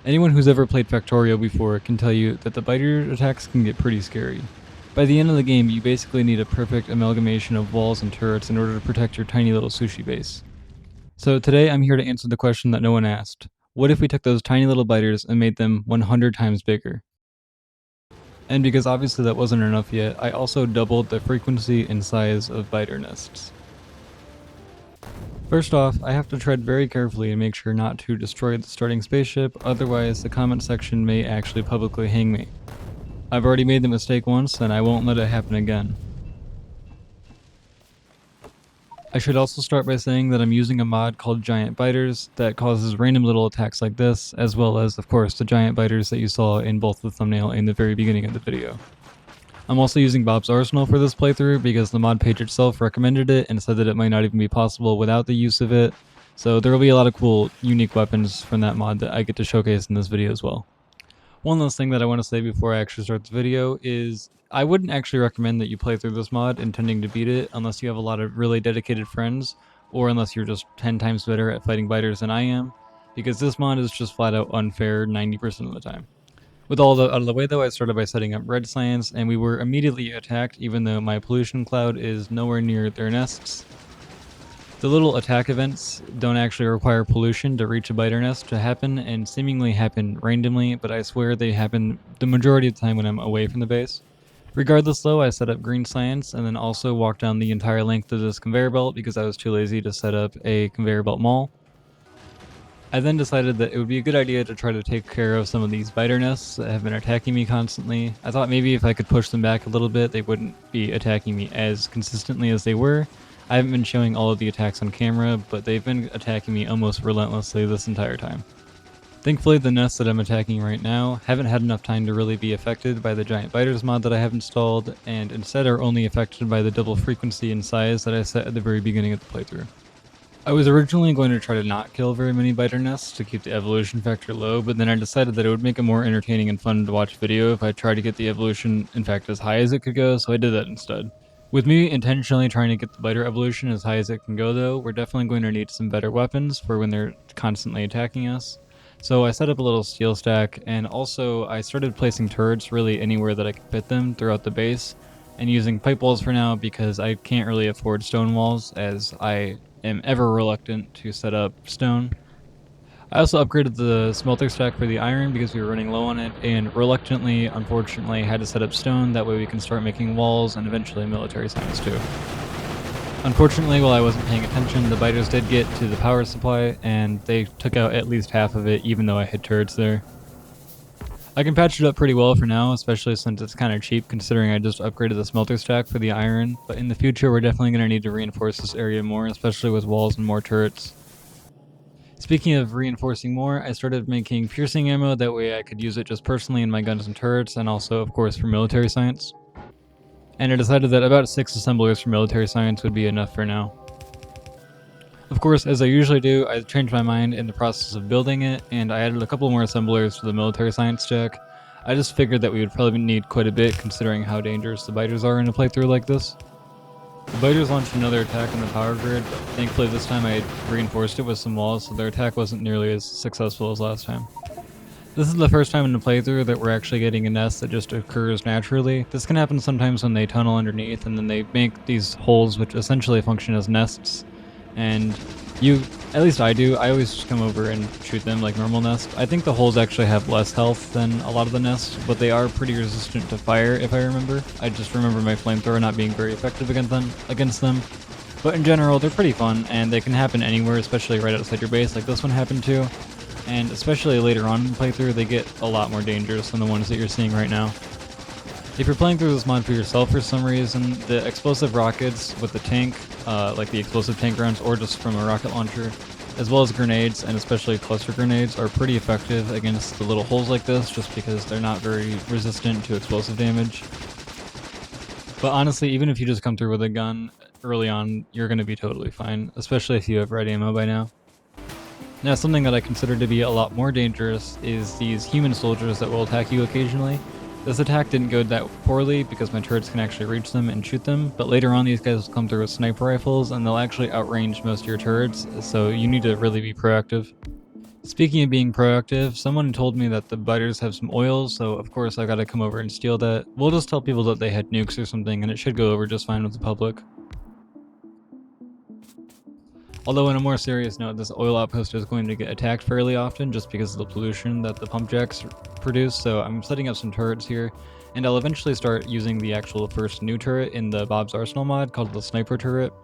Anyone who's ever played Factorio before can tell you that the biter attacks can get pretty scary. By the end of the game, you basically need a perfect amalgamation of walls and turrets in order to protect your tiny little sushi base. So today I'm here to answer the question that no one asked. What if we took those tiny little biters and made them 100 times bigger? And because obviously that wasn't enough yet, I also doubled the frequency and size of biter nests. First off, I have to tread very carefully and make sure not to destroy the starting spaceship, otherwise the comment section may actually publicly hang me. I've already made the mistake once, and I won't let it happen again. I should also start by saying that I'm using a mod called Giant Biters that causes random little attacks like this, as well as, of course, the giant biters that you saw in both the thumbnail and the very beginning of the video. I'm also using Bob's Arsenal for this playthrough because the mod page itself recommended it and said that it might not even be possible without the use of it, so there will be a lot of cool, unique weapons from that mod that I get to showcase in this video as well. One last thing that I want to say before I actually start the video is I wouldn't actually recommend that you play through this mod intending to beat it unless you have a lot of really dedicated friends, or unless you're just 10 times better at fighting biters than I am, because this mod is just flat out unfair 90% of the time. With all that out of the way though, I started by setting up red science, and we were immediately attacked even though my pollution cloud is nowhere near their nests. The little attack events don't actually require pollution to reach a biter nest to happen, and seemingly happen randomly, but I swear they happen the majority of the time when I'm away from the base. Regardless though, I set up green science and then also walked down the entire length of this conveyor belt because I was too lazy to set up a conveyor belt mall. I then decided that it would be a good idea to try to take care of some of these biter nests that have been attacking me constantly. I thought maybe if I could push them back a little bit, they wouldn't be attacking me as consistently as they were. I haven't been showing all of the attacks on camera, but they've been attacking me almost relentlessly this entire time. Thankfully, the nests that I'm attacking right now haven't had enough time to really be affected by the giant biters mod that I have installed, and instead are only affected by the double frequency and size that I set at the very beginning of the playthrough. I was originally going to try to not kill very many biter nests to keep the evolution factor low, but then I decided that it would make a more entertaining and fun to watch video if I tried to get the evolution, in fact, as high as it could go, so I did that instead. With me intentionally trying to get the biter evolution as high as it can go though, we're definitely going to need some better weapons for when they're constantly attacking us. So I set up a little steel stack, and also I started placing turrets really anywhere that I could fit them throughout the base, and using pipe walls for now because I can't really afford stone walls as I am ever reluctant to set up stone. I also upgraded the smelter stack for the iron because we were running low on it, and reluctantly, unfortunately, had to set up stone, that way we can start making walls and eventually military science too. Unfortunately, while I wasn't paying attention, the biters did get to the power supply, and they took out at least half of it, even though I had turrets there. I can patch it up pretty well for now, especially since it's kind of cheap considering I just upgraded the smelter stack for the iron, but in the future we're definitely going to need to reinforce this area more, especially with walls and more turrets. Speaking of reinforcing more, I started making piercing ammo, that way I could use it just personally in my guns and turrets, and also of course for military science. And I decided that about 6 assemblers for military science would be enough for now. Of course, as I usually do, I changed my mind in the process of building it, and I added a couple more assemblers to the military science stack. I just figured that we would probably need quite a bit considering how dangerous the biters are in a playthrough like this. The biters launched another attack on the power grid, but thankfully this time I reinforced it with some walls, so their attack wasn't nearly as successful as last time. This is the first time in the playthrough that we're actually getting a nest that just occurs naturally. This can happen sometimes when they tunnel underneath and then they make these holes which essentially function as nests. And at least I do, I always just come over and shoot them like normal nests. I think the holes actually have less health than a lot of the nests, but they are pretty resistant to fire if I remember. I just remember my flamethrower not being very effective against them. But in general, they're pretty fun, and they can happen anywhere, especially right outside your base like this one happened to. And especially later on in the playthrough, they get a lot more dangerous than the ones that you're seeing right now. If you're playing through this mod for yourself for some reason, the explosive rockets with the tank, like the explosive tank rounds or just from a rocket launcher, as well as grenades, and especially cluster grenades, are pretty effective against the little holes like this just because they're not very resistant to explosive damage. But honestly, even if you just come through with a gun early on, you're going to be totally fine, especially if you have red ammo by now. Now, something that I consider to be a lot more dangerous is these human soldiers that will attack you occasionally. This attack didn't go that poorly because my turrets can actually reach them and shoot them, but later on these guys will come through with sniper rifles and they'll actually outrange most of your turrets, so you need to really be proactive. Speaking of being proactive, someone told me that the biters have some oils, so of course I gotta come over and steal that. We'll just tell people that they had nukes or something, and it should go over just fine with the public. Although on a more serious note, this oil outpost is going to get attacked fairly often just because of the pollution that the pump jacks produce, so I'm setting up some turrets here, and I'll eventually start using the actual first new turret in the Bob's Arsenal mod called the Sniper Turret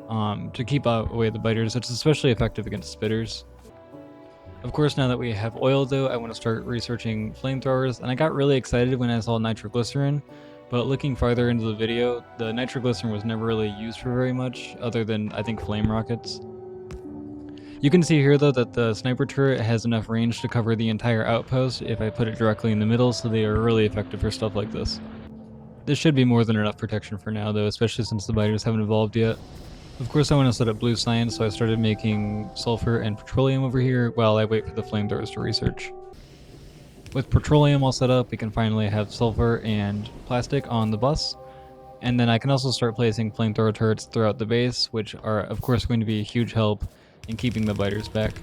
to keep away the biters. It's especially effective against spitters. Of course, now that we have oil though, I want to start researching flamethrowers, and I got really excited when I saw nitroglycerin, but looking farther into the video, the nitroglycerin was never really used for very much, other than, I think, flame rockets. You can see here though that the sniper turret has enough range to cover the entire outpost if I put it directly in the middle, so they are really effective for stuff like this. This should be more than enough protection for now though, especially since the biters haven't evolved yet. Of course I want to set up blue science, so I started making sulfur and petroleum over here while I wait for the flamethrowers to research. With petroleum all set up, we can finally have sulfur and plastic on the bus, and then I can also start placing flamethrower turrets throughout the base, which are of course going to be a huge help in keeping the biters back.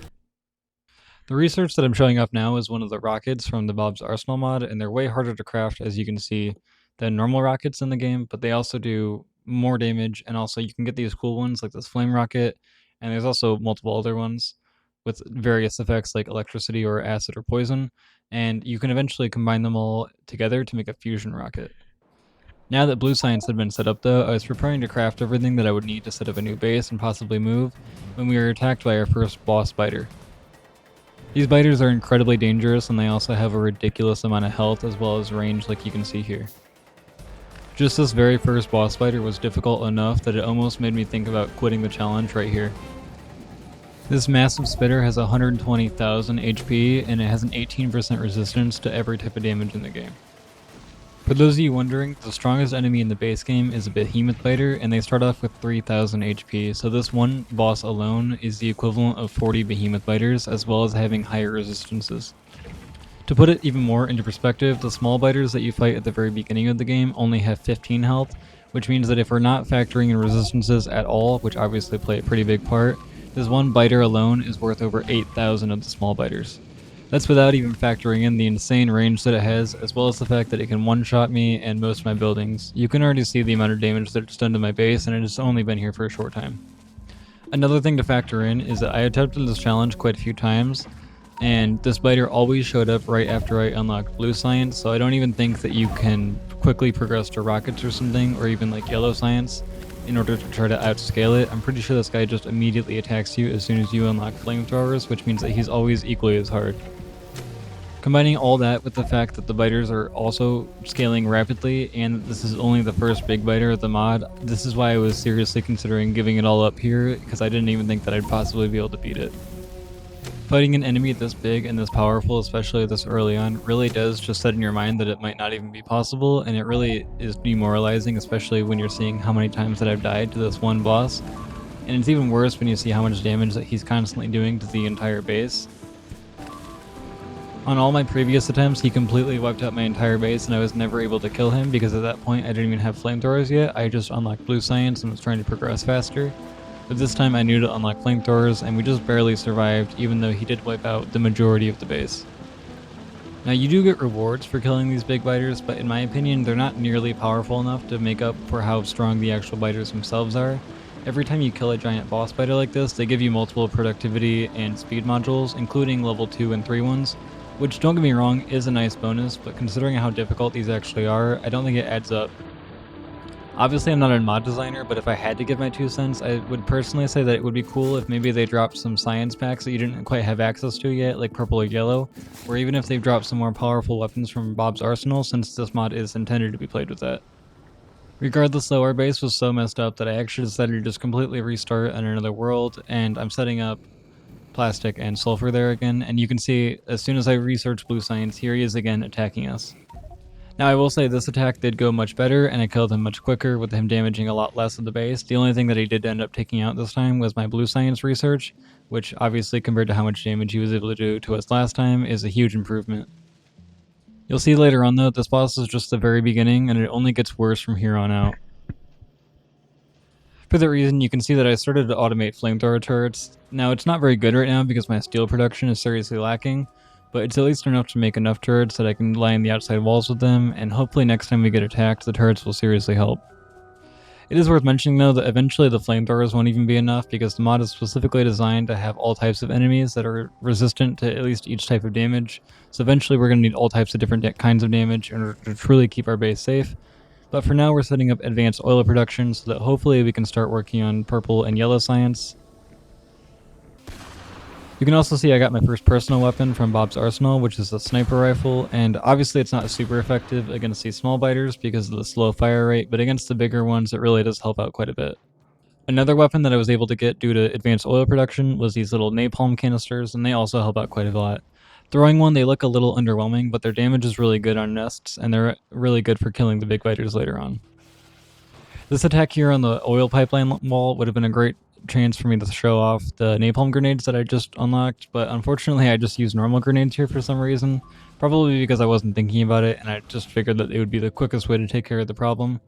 The research that I'm showing off now is one of the rockets from the Bob's Arsenal mod, and they're way harder to craft, as you can see, than normal rockets in the game, but they also do more damage, and also you can get these cool ones like this flame rocket, and there's also multiple other ones with various effects like electricity or acid or poison, and you can eventually combine them all together to make a fusion rocket. Now that blue science had been set up though, I was preparing to craft everything that I would need to set up a new base and possibly move when we were attacked by our first boss biter. These biters are incredibly dangerous, and they also have a ridiculous amount of health as well as range like you can see here. Just this very first boss biter was difficult enough that it almost made me think about quitting the challenge right here. This massive spitter has 120,000 HP, and it has an 18% resistance to every type of damage in the game. For those of you wondering, the strongest enemy in the base game is a behemoth biter, and they start off with 3,000 HP, so this one boss alone is the equivalent of 40 behemoth biters, as well as having higher resistances. To put it even more into perspective, the small biters that you fight at the very beginning of the game only have 15 health, which means that if we're not factoring in resistances at all, which obviously play a pretty big part, this one biter alone is worth over 8,000 of the small biters. That's without even factoring in the insane range that it has, as well as the fact that it can one-shot me and most of my buildings. You can already see the amount of damage that it's done to my base, and it has only been here for a short time. Another thing to factor in is that I attempted this challenge quite a few times, and this biter always showed up right after I unlocked blue science, so I don't even think that you can quickly progress to rockets or something, or even like yellow science, in order to try to outscale it. I'm pretty sure this guy just immediately attacks you as soon as you unlock flamethrowers, which means that he's always equally as hard. Combining all that with the fact that the biters are also scaling rapidly, and this is only the first big biter of the mod, this is why I was seriously considering giving it all up here, because I didn't even think that I'd possibly be able to beat it. Fighting an enemy this big and this powerful, especially this early on, really does just set in your mind that it might not even be possible, and it really is demoralizing, especially when you're seeing how many times that I've died to this one boss. And it's even worse when you see how much damage that he's constantly doing to the entire base. On all my previous attempts, he completely wiped out my entire base, and I was never able to kill him because at that point I didn't even have flamethrowers yet. I just unlocked blue science and was trying to progress faster. But this time I knew to unlock flamethrowers, and we just barely survived, even though he did wipe out the majority of the base. Now you do get rewards for killing these big biters, but in my opinion they're not nearly powerful enough to make up for how strong the actual biters themselves are. Every time you kill a giant boss biter like this, they give you multiple productivity and speed modules, including level 2 and 3 ones, which, don't get me wrong, is a nice bonus, but considering how difficult these actually are, I don't think it adds up. Obviously I'm not a mod designer, but if I had to give my 2 cents, I would personally say that it would be cool if maybe they dropped some science packs that you didn't quite have access to yet, like purple or yellow, or even if they've dropped some more powerful weapons from Bob's Arsenal, since this mod is intended to be played with that. Regardless though, our base was so messed up that I actually decided to just completely restart on another world, and I'm setting up plastic and sulfur there again, and you can see as soon as I research blue science, here he is again attacking us. Now I will say this attack did go much better, and I killed him much quicker with him damaging a lot less of the base. The only thing that he did end up taking out this time was my blue science research, which obviously compared to how much damage he was able to do to us last time is a huge improvement. You'll see later on though, this boss is just the very beginning, and it only gets worse from here on out. For that reason, you can see that I started to automate flamethrower turrets. Now, it's not very good right now because my steel production is seriously lacking, but it's at least enough to make enough turrets that I can line the outside walls with them, and hopefully next time we get attacked, the turrets will seriously help. It is worth mentioning though that eventually the flamethrowers won't even be enough because the mod is specifically designed to have all types of enemies that are resistant to at least each type of damage, so eventually we're going to need all types of different kinds of damage in order to truly keep our base safe. But for now, we're setting up advanced oil production so that hopefully we can start working on purple and yellow science. You can also see I got my first personal weapon from Bob's Arsenal, which is a sniper rifle, and obviously it's not super effective against these small biters because of the slow fire rate, but against the bigger ones it really does help out quite a bit. Another weapon that I was able to get due to advanced oil production was these little napalm canisters, and they also help out quite a lot. Throwing one, they look a little underwhelming, but their damage is really good on nests, and they're really good for killing the big biters later on. This attack here on the oil pipeline wall would have been a great chance for me to show off the napalm grenades that I just unlocked, but unfortunately I just used normal grenades here for some reason, probably because I wasn't thinking about it and I just figured that it would be the quickest way to take care of the problem.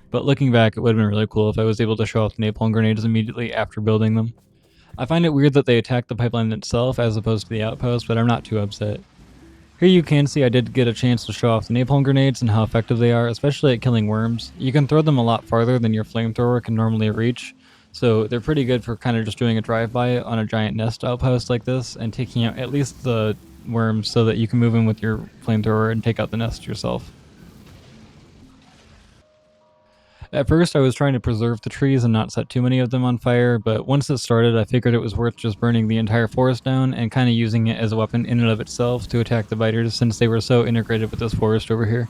But looking back, it would have been really cool if I was able to show off the napalm grenades immediately after building them. I find it weird that they attack the pipeline itself as opposed to the outpost, but I'm not too upset. Here you can see I did get a chance to show off the napalm grenades and how effective they are, especially at killing worms. You can throw them a lot farther than your flamethrower can normally reach, so they're pretty good for kind of just doing a drive-by on a giant nest outpost like this and taking out at least the worms so that you can move in with your flamethrower and take out the nest yourself. At first, I was trying to preserve the trees and not set too many of them on fire, but once it started, I figured it was worth just burning the entire forest down and kind of using it as a weapon in and of itself to attack the biters since they were so integrated with this forest over here.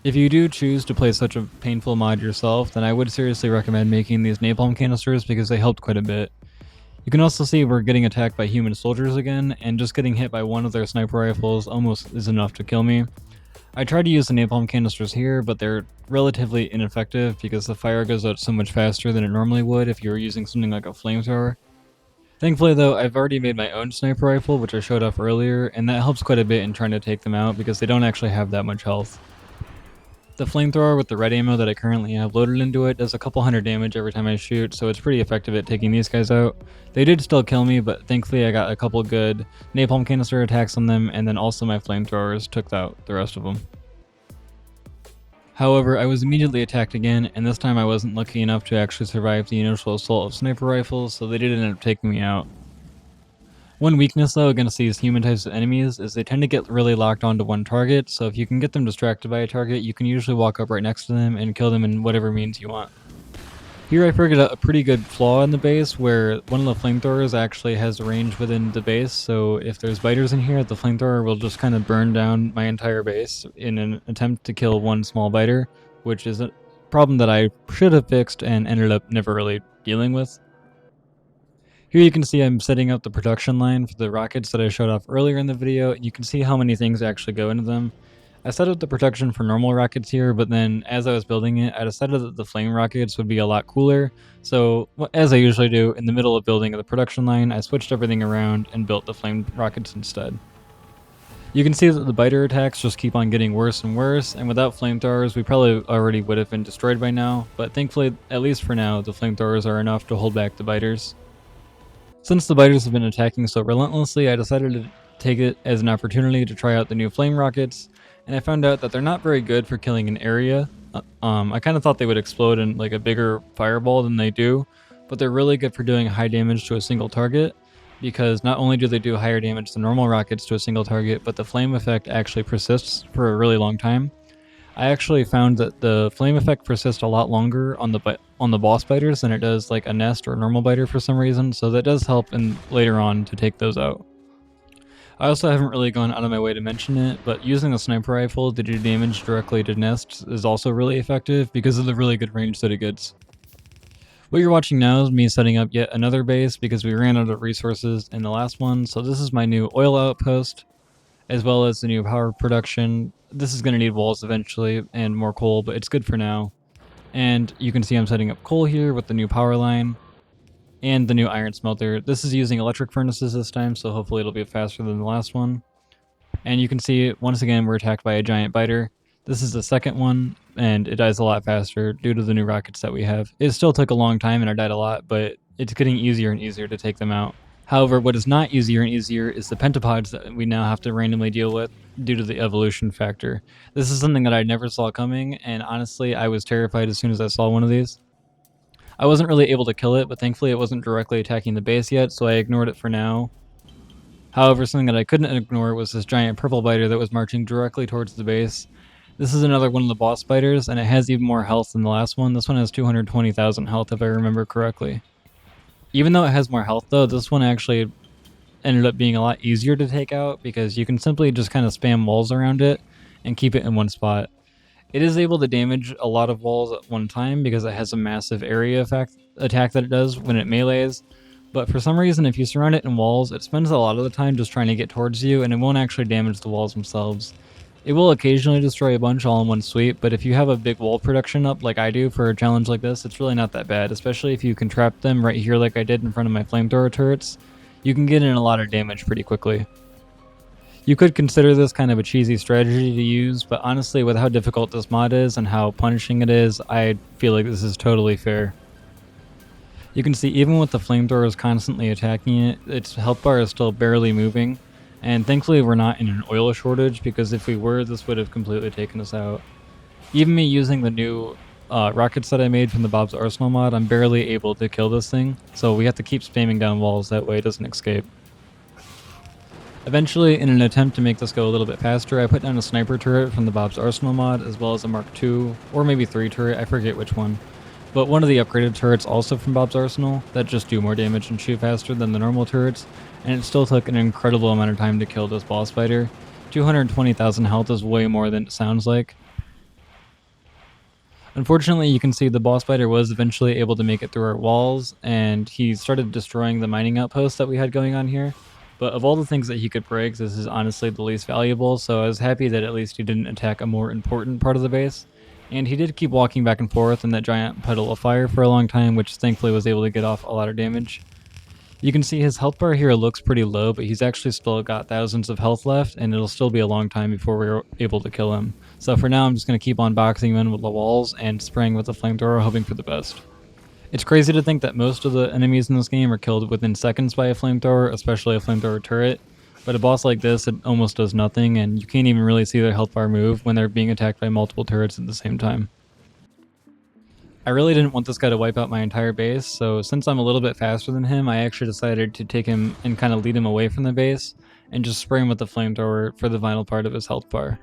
If you do choose to play such a painful mod yourself, then I would seriously recommend making these napalm canisters because they helped quite a bit. You can also see we're getting attacked by human soldiers again, and just getting hit by one of their sniper rifles almost is enough to kill me. I tried to use the napalm canisters here, but they're relatively ineffective because the fire goes out so much faster than it normally would if you were using something like a flamethrower. Thankfully though, I've already made my own sniper rifle, which I showed off earlier, and that helps quite a bit in trying to take them out because they don't actually have that much health. The flamethrower with the red ammo that I currently have loaded into it does a couple hundred damage every time I shoot, so it's pretty effective at taking these guys out. They did still kill me, but thankfully I got a couple good napalm canister attacks on them, and then also my flamethrowers took out the rest of them. However, I was immediately attacked again, and this time I wasn't lucky enough to actually survive the initial assault of sniper rifles, so they did end up taking me out. One weakness though against these human types of enemies is they tend to get really locked onto one target, so if you can get them distracted by a target, you can usually walk up right next to them and kill them in whatever means you want. Here I figured out a pretty good flaw in the base where one of the flamethrowers actually has range within the base, so if there's biters in here, the flamethrower will just kind of burn down my entire base in an attempt to kill one small biter, which is a problem that I should have fixed and ended up never really dealing with. Here you can see I'm setting up the production line for the rockets that I showed off earlier in the video, and you can see how many things actually go into them. I set up the production for normal rockets here, but then as I was building it, I decided that the flame rockets would be a lot cooler, so as I usually do, in the middle of building the production line, I switched everything around and built the flame rockets instead. You can see that the biter attacks just keep on getting worse and worse, and without flamethrowers we probably already would have been destroyed by now, but thankfully, at least for now, the flamethrowers are enough to hold back the biters. Since the biters have been attacking so relentlessly, I decided to take it as an opportunity to try out the new flame rockets, and I found out that they're not very good for killing an area. I kind of thought they would explode in like a bigger fireball than they do, but they're really good for doing high damage to a single target, because not only do they do higher damage than normal rockets to a single target, but the flame effect actually persists for a really long time. I actually found that the flame effect persists a lot longer on the boss biters than it does like a nest or a normal biter for some reason, so that does help later on to take those out. I also haven't really gone out of my way to mention it, but using a sniper rifle to do damage directly to nests is also really effective because of the really good range that it gets. What you're watching now is me setting up yet another base because we ran out of resources in the last one, so this is my new oil outpost, as well as the new power production. This is going to need walls eventually and more coal, but it's good for now. And you can see I'm setting up coal here with the new power line and the new iron smelter. This is using electric furnaces this time, so hopefully it'll be faster than the last one. And you can see, once again, we're attacked by a giant biter. This is the second one. and it dies a lot faster due to the new rockets that we have. It still took a long time and I died a lot, but it's getting easier and easier to take them out. However, what is not easier and easier is the pentapods that we now have to randomly deal with due to the evolution factor. This is something that I never saw coming, and honestly, I was terrified as soon as I saw one of these. I wasn't really able to kill it, but thankfully it wasn't directly attacking the base yet, so I ignored it for now. However, something that I couldn't ignore was this giant purple biter that was marching directly towards the base. This is another one of the boss biters, and it has even more health than the last one. This one has 220,000 health, if I remember correctly. Even though it has more health, though, this one actually ended up being a lot easier to take out because you can simply just kind of spam walls around it and keep it in one spot. It is able to damage a lot of walls at one time because it has a massive area effect attack that it does when it melees. But for some reason, if you surround it in walls, it spends a lot of the time just trying to get towards you, and it won't actually damage the walls themselves. It will occasionally destroy a bunch all in one sweep, but if you have a big wall production up like I do for a challenge like this, it's really not that bad, especially if you can trap them right here like I did in front of my flamethrower turrets. You can get in a lot of damage pretty quickly. You could consider this kind of a cheesy strategy to use, but honestly, with how difficult this mod is and how punishing it is, I feel like this is totally fair. You can see even with the flamethrowers constantly attacking it, its health bar is still barely moving, and thankfully we're not in an oil shortage, because if we were, this would have completely taken us out. Even me using the new rockets that I made from the Bob's Arsenal mod, I'm barely able to kill this thing, so we have to keep spamming down walls, that way it doesn't escape. Eventually, in an attempt to make this go a little bit faster, I put down a sniper turret from the Bob's Arsenal mod, as well as a Mark II, or maybe 3 turret, I forget which one. But one of the upgraded turrets also from Bob's Arsenal, that just do more damage and shoot faster than the normal turrets, and it still took an incredible amount of time to kill this boss fighter. 220,000 health is way more than it sounds like. Unfortunately, you can see the boss fighter was eventually able to make it through our walls, and he started destroying the mining outpost that we had going on here. But of all the things that he could break, this is honestly the least valuable, so I was happy that at least he didn't attack a more important part of the base. And he did keep walking back and forth in that giant puddle of fire for a long time, which thankfully was able to get off a lot of damage. You can see his health bar here looks pretty low, but he's actually still got thousands of health left, and it'll still be a long time before we're able to kill him. So for now, I'm just going to keep on boxing him in with the walls and spraying with the flamethrower, hoping for the best. It's crazy to think that most of the enemies in this game are killed within seconds by a flamethrower, especially a flamethrower turret. But a boss like this, it almost does nothing, and you can't even really see their health bar move when they're being attacked by multiple turrets at the same time. I really didn't want this guy to wipe out my entire base, so since I'm a little bit faster than him, I actually decided to take him and kind of lead him away from the base, and just spray him with the flamethrower for the final part of his health bar.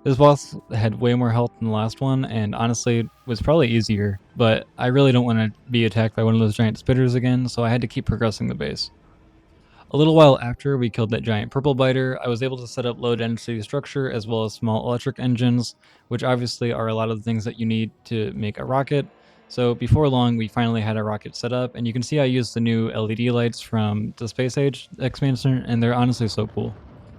This boss had way more health than the last one, and honestly was probably easier, but I really don't want to be attacked by one of those giant spitters again, so I had to keep progressing the base. A little while after we killed that giant purple biter, I was able to set up low density structure as well as small electric engines, which obviously are a lot of the things that you need to make a rocket. So before long, we finally had a rocket set up, and you can see I used the new LED lights from the Space Age expansion, and they're honestly so cool.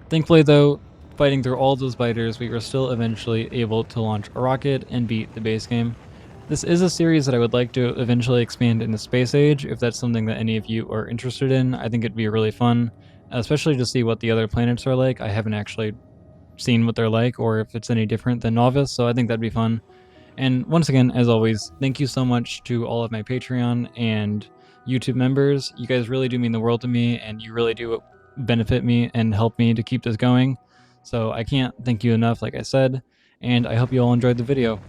Thankfully though, fighting through all those biters, we were still eventually able to launch a rocket and beat the base game. This is a series that I would like to eventually expand into Space Age, if that's something that any of you are interested in. I think it'd be really fun, especially to see what the other planets are like. I haven't actually seen what they're like, or if it's any different than Novice, so I think that'd be fun. And once again, as always, thank you so much to all of my Patreon and YouTube members. You guys really do mean the world to me, and you really do benefit me and help me to keep this going. So I can't thank you enough, like I said, and I hope you all enjoyed the video.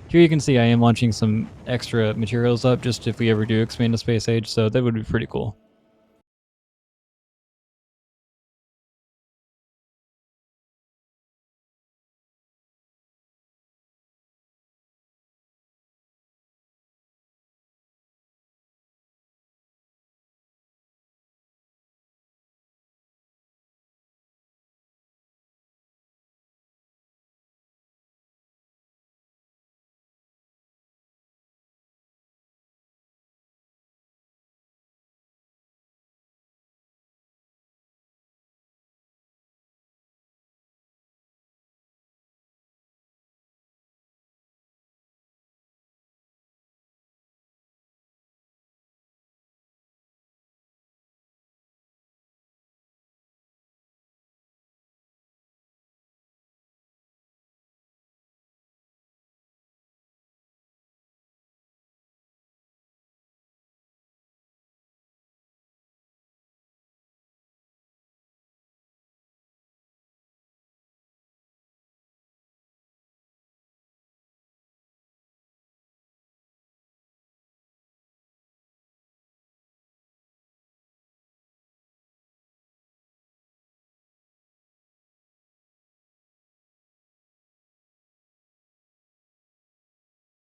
Here you can see I am launching some extra materials up just if we ever do expand to Space Age, so that would be pretty cool.